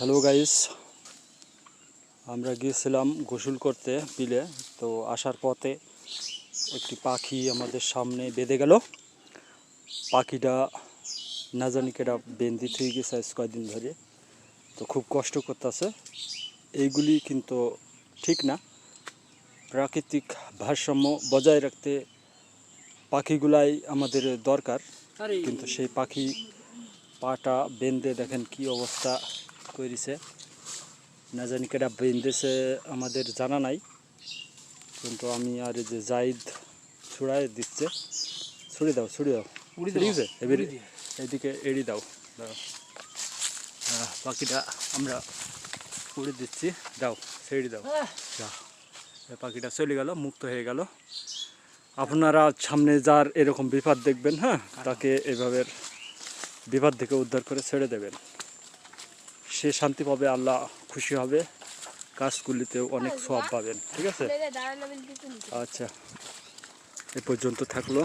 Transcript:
Hello guys, আমরা গিয়েছিলাম গোসল করতে বিলে। তো আসার পথে একটি পাখি আমাদের সামনে বেঁধে গেল। পাখিটা না জানি কেটা বেঁধে থুই গেছে আজ কয়েকদিন ধরে, তো খুব কষ্ট করতেছে। এইগুলি কিন্তু ঠিক না। প্রাকৃতিক ভারসাম্য বজায় রাখতে পাখিগুলাই আমাদের দরকার, কিন্তু সেই পাখি পাটা বেঁধে দেখেন কি অবস্থা করেছে। না জানি কেটা বেঁধেছে আমাদের জানা নাই, কিন্তু আমি আর এই যে জাইদ ছুড়াই দিচ্ছে। ছুড়ে দাও, ছুড়ে দাও, ঠিক আছে। এবারে এদিকে এড়ি দাও, পাখিটা আমরা উড়ে দিচ্ছি। দাও, ছেড়ে দাও। পাখিটা চলে গেল, মুক্ত হয়ে গেল। আপনারা সামনে যার এরকম বিপদ দেখবেন, তাকে এভাবে বিপদ থেকে উদ্ধার করে ছেড়ে দেবেন। সে শান্তি পাবে, আল্লাহ খুশি হবে, কাজগুলিতেও অনেক সওয়াব পাবেন। ঠিক আছে, আচ্ছা, এ পর্যন্ত থাকলো।